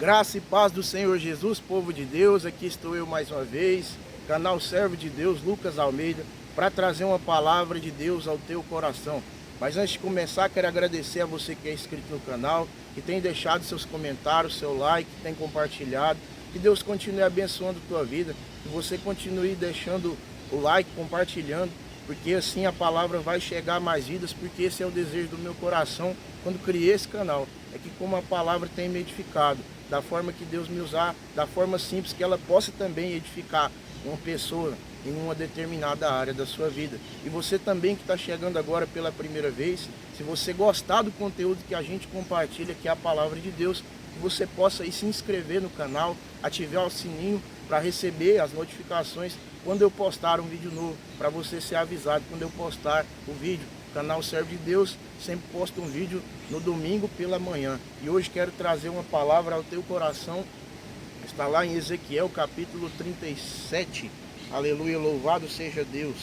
Graça e paz do Senhor Jesus, povo de Deus, aqui estou eu mais uma vez, canal Servo de Deus, Lucas Almeida, para trazer uma palavra de Deus ao teu coração. Mas antes de começar, quero agradecer a você que é inscrito no canal, que tem deixado seus comentários, seu like, que tem compartilhado. Que Deus continue abençoando a tua vida, que você continue deixando o like, compartilhando, porque assim a palavra vai chegar a mais vidas, porque esse é o desejo do meu coração quando criei esse canal. É que como a palavra tem me edificado, da forma que Deus me usar, da forma simples, que ela possa também edificar uma pessoa em uma determinada área da sua vida. E você também que está chegando agora pela primeira vez, se você gostar do conteúdo que a gente compartilha, que é a palavra de Deus, que você possa aí se inscrever no canal, ativar o sininho para receber as notificações quando eu postar um vídeo novo, para você ser avisado quando eu postar o vídeo. O canal Servo de Deus sempre posta um vídeo no domingo pela manhã. E hoje quero trazer uma palavra ao teu coração. Está lá em Ezequiel capítulo 37. Aleluia, louvado seja Deus.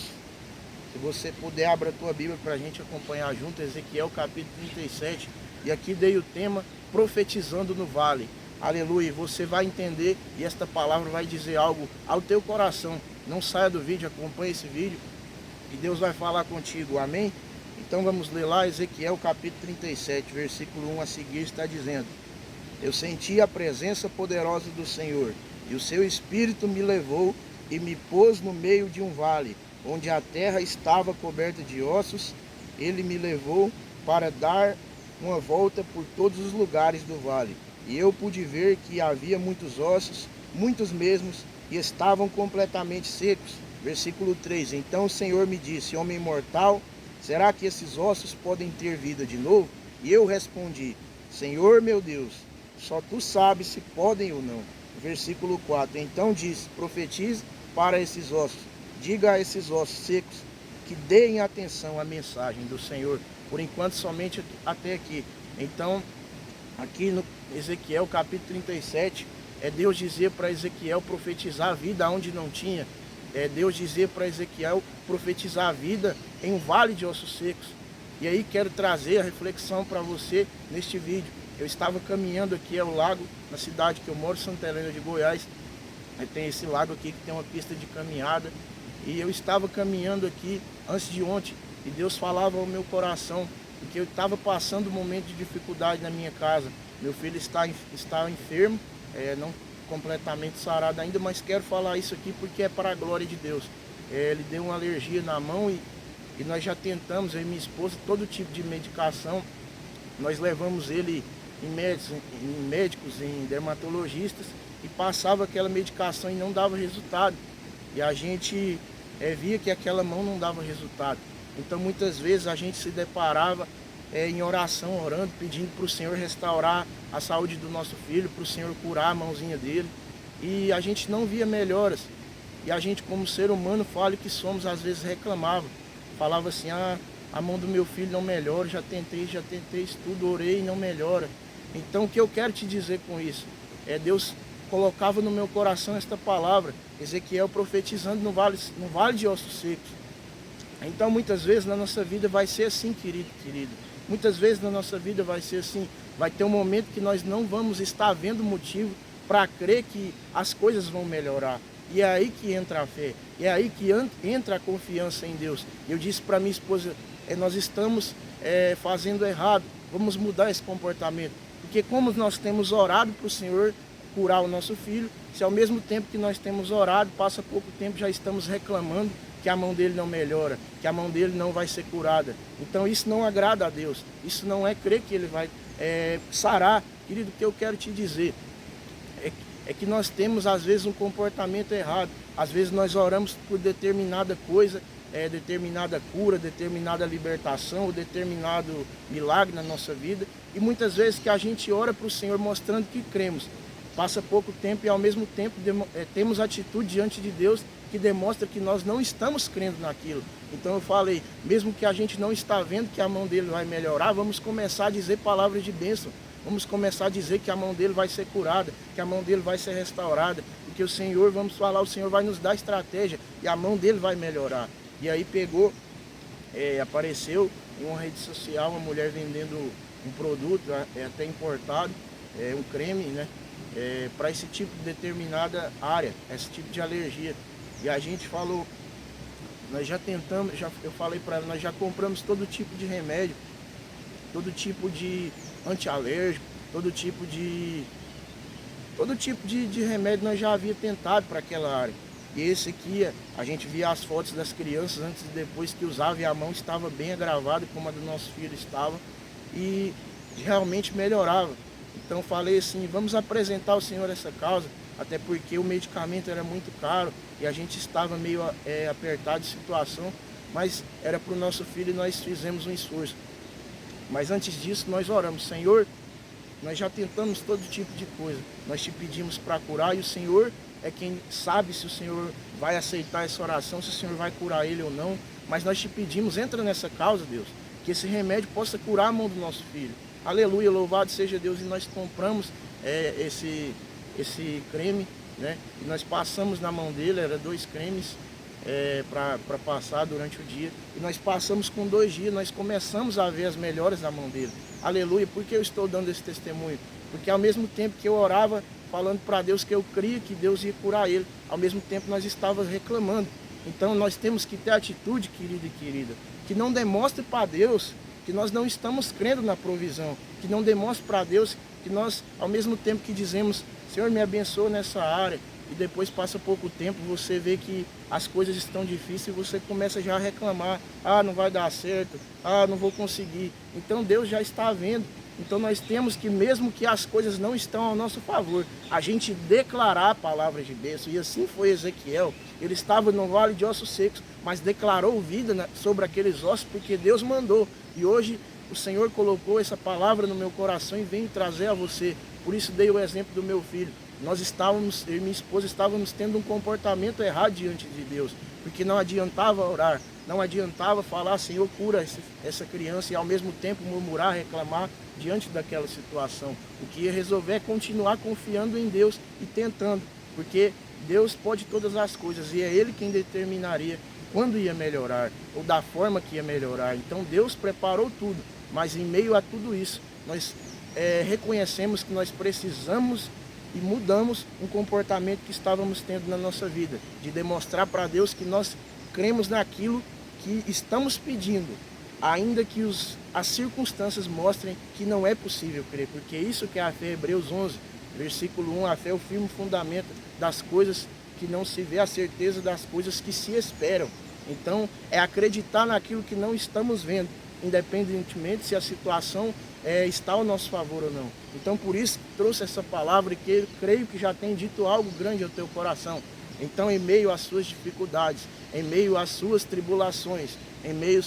Se você puder, abra a tua Bíblia para a gente acompanhar junto. Ezequiel capítulo 37. E aqui dei o tema profetizando no vale. Aleluia, e você vai entender e esta palavra vai dizer algo ao teu coração. Não saia do vídeo, acompanhe esse vídeo e Deus vai falar contigo, amém? Então vamos ler lá Ezequiel capítulo 37, versículo 1 a seguir, está dizendo: Eu senti a presença poderosa do Senhor, e o seu Espírito me levou e me pôs no meio de um vale, onde a terra estava coberta de ossos. Ele me levou para dar uma volta por todos os lugares do vale, e eu pude ver que havia muitos ossos, muitos mesmos, e estavam completamente secos. Versículo 3, Então o Senhor me disse: Homem mortal, será que esses ossos podem ter vida de novo? E eu respondi: Senhor meu Deus, só tu sabes se podem ou não. Versículo 4, Então disse: Profetize para esses ossos, diga a esses ossos secos que deem atenção à mensagem do Senhor. Por enquanto somente até aqui. Então aqui no Ezequiel capítulo 37, é Deus dizer para Ezequiel profetizar a vida onde não tinha. É Deus dizer para Ezequiel profetizar a vida em um vale de ossos secos. E aí quero trazer a reflexão para você neste vídeo. Eu estava caminhando aqui ao lago, na cidade que eu moro, Santa Helena de Goiás. Aí tem esse lago aqui que tem uma pista de caminhada. E eu estava caminhando aqui antes de ontem, e Deus falava ao meu coração, porque eu estava passando um momento de dificuldade na minha casa. Meu filho está enfermo, não completamente sarado ainda, mas quero falar isso aqui porque é para a glória de Deus. Ele deu uma alergia na mão e nós já tentamos, eu e minha esposa, todo tipo de medicação. Nós levamos ele em médicos, em dermatologistas, e passava aquela medicação e não dava resultado. E a gente via que aquela mão não dava resultado. Então muitas vezes a gente se deparava em oração, orando, pedindo para o Senhor restaurar a saúde do nosso filho, para o Senhor curar a mãozinha dele. E a gente não via melhoras. E a gente, como ser humano, fala que somos, às vezes reclamava. Falava assim: a mão do meu filho não melhora, já tentei isso tudo, orei e não melhora. Então o que eu quero te dizer com isso? Deus colocava no meu coração esta palavra, Ezequiel profetizando no vale de ossos secos. Então muitas vezes na nossa vida vai ser assim, querido. Muitas vezes na nossa vida vai ser assim. Vai ter um momento que nós não vamos estar vendo motivo para crer que as coisas vão melhorar. E é aí que entra a fé. E é aí que entra a confiança em Deus. Eu disse para minha esposa: nós estamos fazendo errado. Vamos mudar esse comportamento. Porque como nós temos orado para o Senhor curar o nosso filho, se ao mesmo tempo que nós temos orado, passa pouco tempo, já estamos reclamando que a mão dele não melhora, que a mão dele não vai ser curada. Então isso não agrada a Deus. Isso não é crer que ele vai sarar. Querido, o que eu quero te dizer é que nós temos às vezes um comportamento errado. Às vezes nós oramos por determinada coisa, determinada cura, determinada libertação, ou determinado milagre na nossa vida. E muitas vezes que a gente ora para o Senhor mostrando que cremos, passa pouco tempo e ao mesmo tempo temos atitude diante de Deus que demonstra que nós não estamos crendo naquilo. Então eu falei, mesmo que a gente não está vendo que a mão dele vai melhorar, vamos começar a dizer palavras de bênção. Vamos começar a dizer que a mão dele vai ser curada, que a mão dele vai ser restaurada, porque o Senhor, vamos falar, o Senhor vai nos dar estratégia e a mão dele vai melhorar. E aí apareceu em uma rede social uma mulher vendendo um produto até importado, um creme, né? para esse tipo de determinada área, esse tipo de alergia. E a gente falou, nós já tentamos, eu falei para ela, nós já compramos todo tipo de remédio, todo tipo de antialérgico, todo tipo de remédio nós já havia tentado para aquela área. E esse aqui, a gente via as fotos das crianças antes e depois que usava, e a mão estava bem agravada, como a do nosso filho estava, e realmente melhorava. Então falei assim, vamos apresentar ao Senhor essa causa, até porque o medicamento era muito caro e a gente estava meio apertado de situação, mas era para o nosso filho e nós fizemos um esforço. Mas antes disso nós oramos, Senhor, nós já tentamos todo tipo de coisa, nós te pedimos para curar e o Senhor é quem sabe se o Senhor vai aceitar essa oração, se o Senhor vai curar ele ou não, mas nós te pedimos, entra nessa causa, Deus, que esse remédio possa curar a mão do nosso filho. Aleluia, louvado seja Deus, e nós compramos esse creme, né? E nós passamos na mão dele, era 2 cremes para passar durante o dia, e nós passamos com 2 dias, nós começamos a ver as melhoras na mão dele. Aleluia, por que eu estou dando esse testemunho? Porque ao mesmo tempo que eu orava, falando para Deus que eu cria que Deus ia curar ele, ao mesmo tempo nós estávamos reclamando. Então nós temos que ter atitude, querido e querida, que não demonstre para Deus que nós não estamos crendo na provisão, que não demonstre para Deus que nós, ao mesmo tempo que dizemos, Senhor, me abençoa nessa área, e depois passa pouco tempo, você vê que as coisas estão difíceis e você começa já a reclamar, não vai dar certo, não vou conseguir. Então Deus já está vendo. Então nós temos que, mesmo que as coisas não estão ao nosso favor, a gente declarar a palavra de bênção. E assim foi Ezequiel. Ele estava no vale de ossos secos, mas declarou vida sobre aqueles ossos porque Deus mandou. E hoje o Senhor colocou essa palavra no meu coração e vem trazer a você. Por isso dei o exemplo do meu filho. Nós estávamos, eu e minha esposa estávamos tendo um comportamento errado diante de Deus, porque não adiantava orar, não adiantava falar, Senhor, cura essa criança, e ao mesmo tempo murmurar, reclamar diante daquela situação. O que ia resolver é continuar confiando em Deus e tentando, porque Deus pode todas as coisas e é Ele quem determinaria quando ia melhorar, ou da forma que ia melhorar. Então Deus preparou tudo, mas em meio a tudo isso, nós reconhecemos que nós precisamos e mudamos um comportamento que estávamos tendo na nossa vida, de demonstrar para Deus que nós cremos naquilo que estamos pedindo, ainda que as circunstâncias mostrem que não é possível crer, porque isso que é a fé, Hebreus 11, versículo 1, a fé é o firme fundamento das coisas que não se vê, a certeza das coisas que se esperam. Então, é acreditar naquilo que não estamos vendo, independentemente se a situação está ao nosso favor ou não. Então, por isso trouxe essa palavra, que eu creio que já tem dito algo grande ao teu coração. Então, em meio às suas dificuldades, em meio às suas tribulações, em meio,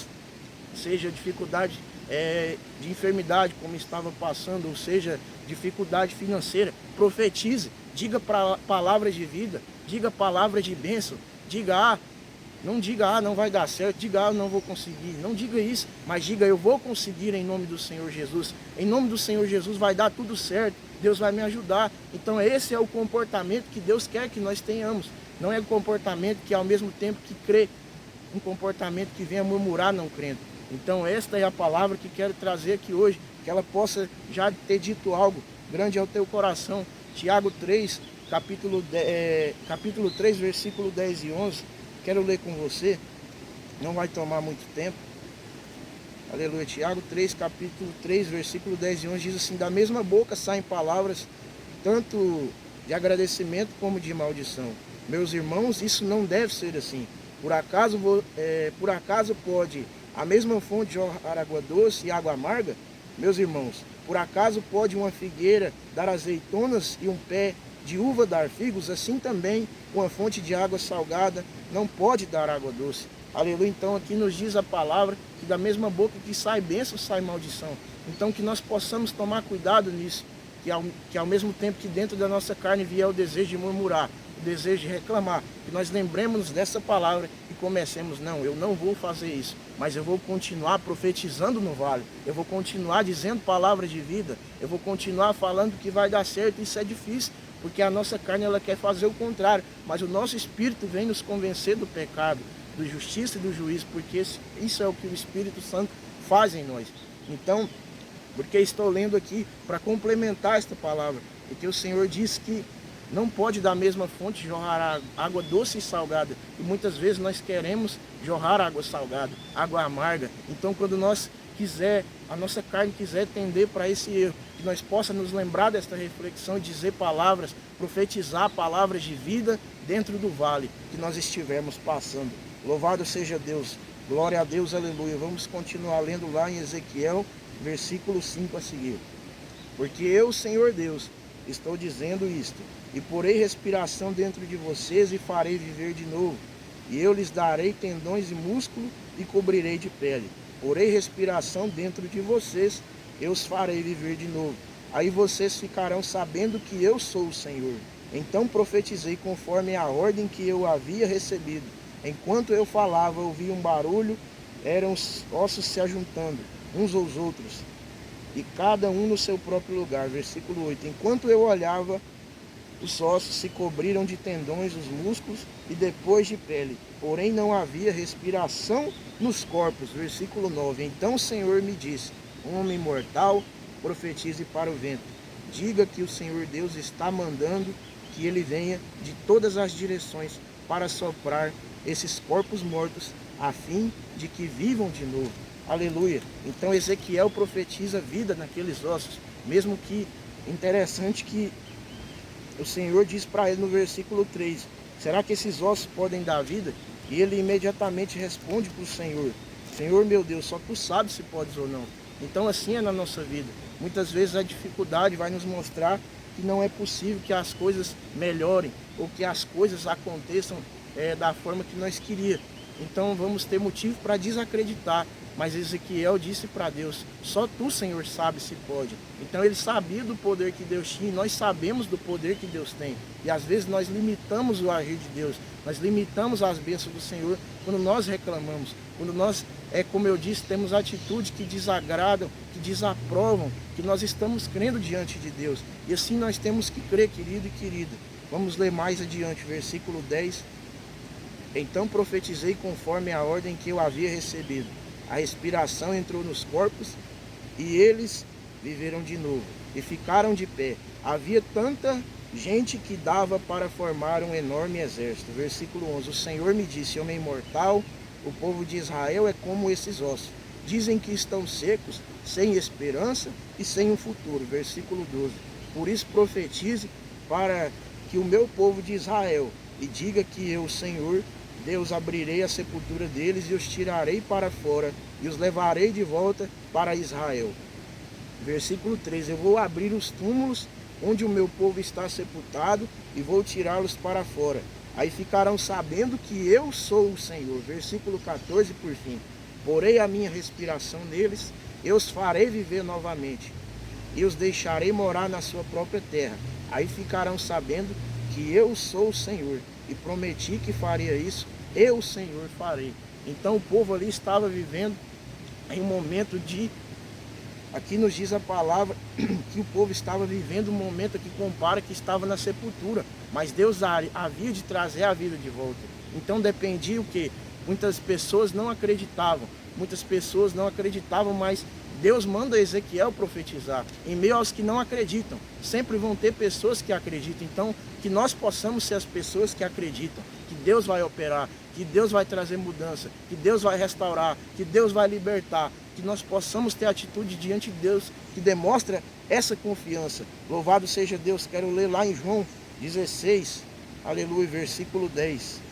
seja dificuldade de enfermidade, como estava passando, ou seja, dificuldade financeira, profetize, diga palavras de vida, diga palavras de bênção, diga não diga, não vai dar certo, diga, não vou conseguir. Não diga isso, mas diga, eu vou conseguir em nome do Senhor Jesus. Em nome do Senhor Jesus vai dar tudo certo, Deus vai me ajudar. Então esse é o comportamento que Deus quer que nós tenhamos. Não é o comportamento que ao mesmo tempo que crê, um comportamento que venha murmurar não crendo. Então esta é a palavra que quero trazer aqui hoje, que ela possa já ter dito algo grande ao teu coração. Tiago 3, capítulo 3, versículo 10 e 11. Quero ler com você, não vai tomar muito tempo. Aleluia. Tiago 3, capítulo 3, versículo 10 e 11 diz assim: da mesma boca saem palavras, tanto de agradecimento como de maldição. Meus irmãos, isso não deve ser assim. Por acaso pode a mesma fonte jorrar água doce e água amarga? Meus irmãos, por acaso pode uma figueira dar azeitonas e um pé de uva dar figos? Assim também uma fonte de água salgada não pode dar água doce. Aleluia. Então aqui nos diz a palavra que da mesma boca que sai bênção, sai maldição. Então que nós possamos tomar cuidado nisso, que ao mesmo tempo que dentro da nossa carne vier o desejo de murmurar, o desejo de reclamar, que nós lembremos dessa palavra e comecemos, não, eu não vou fazer isso, mas eu vou continuar profetizando no vale, eu vou continuar dizendo palavras de vida, eu vou continuar falando que vai dar certo. Isso é difícil, porque a nossa carne ela quer fazer o contrário, mas o nosso Espírito vem nos convencer do pecado, da justiça e do juízo, porque isso é o que o Espírito Santo faz em nós. Então, porque estou lendo aqui para complementar esta palavra, porque o Senhor disse que não pode da mesma fonte jorrar água doce e salgada. E muitas vezes nós queremos jorrar água salgada, água amarga. Então quando a nossa carne quiser tender para esse erro, que nós possamos nos lembrar desta reflexão e dizer palavras, profetizar palavras de vida dentro do vale que nós estivermos passando. Louvado seja Deus, glória a Deus, aleluia. Vamos continuar lendo lá em Ezequiel, versículo 5 a seguir. Porque eu, Senhor Deus, estou dizendo isto, e porei respiração dentro de vocês e farei viver de novo. E eu lhes darei tendões e músculo e cobrirei de pele. Porei respiração dentro de vocês, eu os farei viver de novo. Aí vocês ficarão sabendo que eu sou o Senhor. Então profetizei conforme a ordem que eu havia recebido. Enquanto eu falava, ouvi um barulho, eram os ossos se ajuntando uns aos outros, e cada um no seu próprio lugar. Versículo 8. Enquanto eu olhava, os ossos se cobriram de tendões, os músculos e depois de pele. Porém não havia respiração nos corpos. Versículo 9. Então o Senhor me disse: homem mortal, profetize para o vento. Diga que o Senhor Deus está mandando que ele venha de todas as direções para soprar esses corpos mortos, a fim de que vivam de novo. Aleluia. Então Ezequiel profetiza vida naqueles ossos. Mesmo que interessante que o Senhor diz para ele no versículo 3, será que esses ossos podem dar vida? E ele imediatamente responde para o Senhor: Senhor meu Deus, só tu sabes se podes ou não. Então assim é na nossa vida. Muitas vezes a dificuldade vai nos mostrar que não é possível que as coisas melhorem ou que as coisas aconteçam da forma que nós queríamos. Então vamos ter motivo para desacreditar. Mas Ezequiel disse para Deus: só tu, Senhor, sabe se pode. Então ele sabia do poder que Deus tinha, e nós sabemos do poder que Deus tem. E às vezes nós limitamos o agir de Deus, nós limitamos as bênçãos do Senhor quando nós reclamamos, quando nós, como eu disse, temos atitudes que desagradam, que desaprovam, que nós estamos crendo diante de Deus. E assim nós temos que crer, querido e querida. Vamos ler mais adiante, versículo 10. Então profetizei conforme a ordem que eu havia recebido. A respiração entrou nos corpos e eles viveram de novo e ficaram de pé. Havia tanta gente que dava para formar um enorme exército. Versículo 11. O Senhor me disse: homem mortal, o povo de Israel é como esses ossos. Dizem que estão secos, sem esperança e sem um futuro. Versículo 12. Por isso profetize para que o meu povo de Israel e diga que eu, Senhor Deus, abrirei a sepultura deles e os tirarei para fora e os levarei de volta para Israel. Versículo 13. Eu vou abrir os túmulos onde o meu povo está sepultado e vou tirá-los para fora. Aí ficarão sabendo que eu sou o Senhor. Versículo 14, por fim. Porei a minha respiração neles, eu os farei viver novamente e os deixarei morar na sua própria terra. Aí ficarão sabendo que eu sou o Senhor e prometi que faria isso, eu, Senhor, farei. Então o povo ali estava vivendo em um momento de, aqui nos diz a palavra, que o povo estava vivendo um momento que compara que estava na sepultura, mas Deus havia de trazer a vida de volta. Então dependia o que? Muitas pessoas não acreditavam, mas Deus manda Ezequiel profetizar. Em meio aos que não acreditam, sempre vão ter pessoas que acreditam. Então, que nós possamos ser as pessoas que acreditam, que Deus vai operar, que Deus vai trazer mudança, que Deus vai restaurar, que Deus vai libertar, que nós possamos ter atitude diante de Deus que demonstra essa confiança. Louvado seja Deus. Quero ler lá em João 16, aleluia, versículo 10.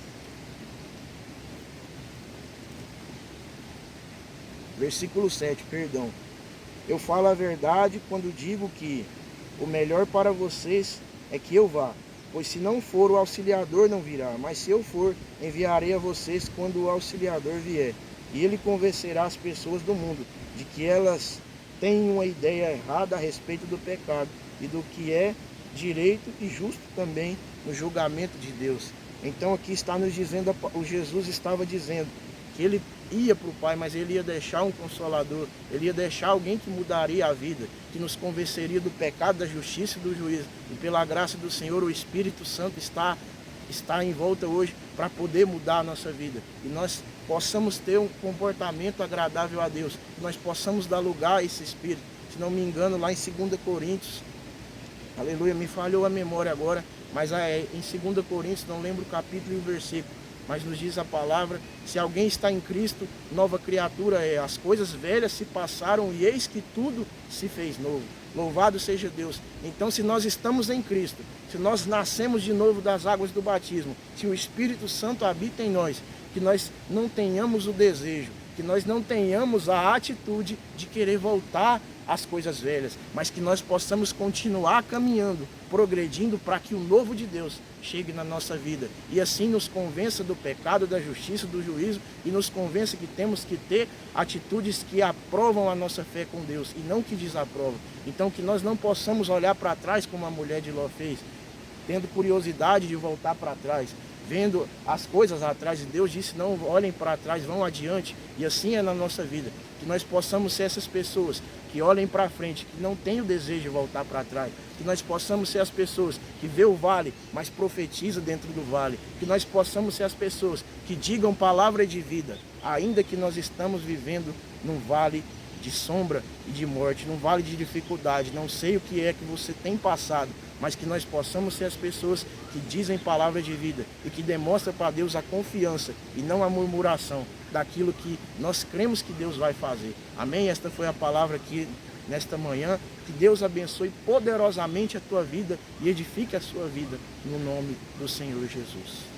Versículo 7, perdão. Eu falo a verdade quando digo que o melhor para vocês é que eu vá, pois se não for, o auxiliador não virá, mas se eu for, enviarei a vocês quando o auxiliador vier. E ele convencerá as pessoas do mundo de que elas têm uma ideia errada a respeito do pecado e do que é direito e justo também no julgamento de Deus. Então aqui está nos dizendo, o Jesus estava dizendo que ele ia para o Pai, mas ele ia deixar um consolador, ele ia deixar alguém que mudaria a vida, que nos convenceria do pecado, da justiça e do juízo. E pela graça do Senhor, o Espírito Santo está em volta hoje para poder mudar a nossa vida. E nós possamos ter um comportamento agradável a Deus, que nós possamos dar lugar a esse Espírito. Se não me engano, lá em 2 Coríntios, Aleluia, me falhou a memória agora, mas em 2 Coríntios, não lembro o capítulo e o versículo, mas nos diz a palavra: se alguém está em Cristo, nova criatura é. As coisas velhas se passaram e eis que tudo se fez novo. Louvado seja Deus. Então, se nós estamos em Cristo, se nós nascemos de novo das águas do batismo, se o Espírito Santo habita em nós, que nós não tenhamos o desejo, que nós não tenhamos a atitude de querer voltar às coisas velhas, mas que nós possamos continuar caminhando, progredindo para que o novo de Deus chegue na nossa vida e assim nos convença do pecado, da justiça, do juízo e nos convença que temos que ter atitudes que aprovam a nossa fé com Deus e não que desaprovam. Então que nós não possamos olhar para trás como a mulher de Ló fez, tendo curiosidade de voltar para trás, vendo as coisas atrás, e Deus disse: não olhem para trás, vão adiante. E assim é na nossa vida, que nós possamos ser essas pessoas que olhem para frente, que não têm o desejo de voltar para trás, que nós possamos ser as pessoas que vê o vale, mas profetiza dentro do vale, que nós possamos ser as pessoas que digam palavra de vida, ainda que nós estamos vivendo num vale de sombra e de morte, num vale de dificuldade. Não sei o que é que você tem passado, mas que nós possamos ser as pessoas que dizem palavra de vida e que demonstram para Deus a confiança e não a murmuração daquilo que nós cremos que Deus vai fazer. Amém? Esta foi a palavra aqui nesta manhã. Que Deus abençoe poderosamente a tua vida e edifique a sua vida no nome do Senhor Jesus.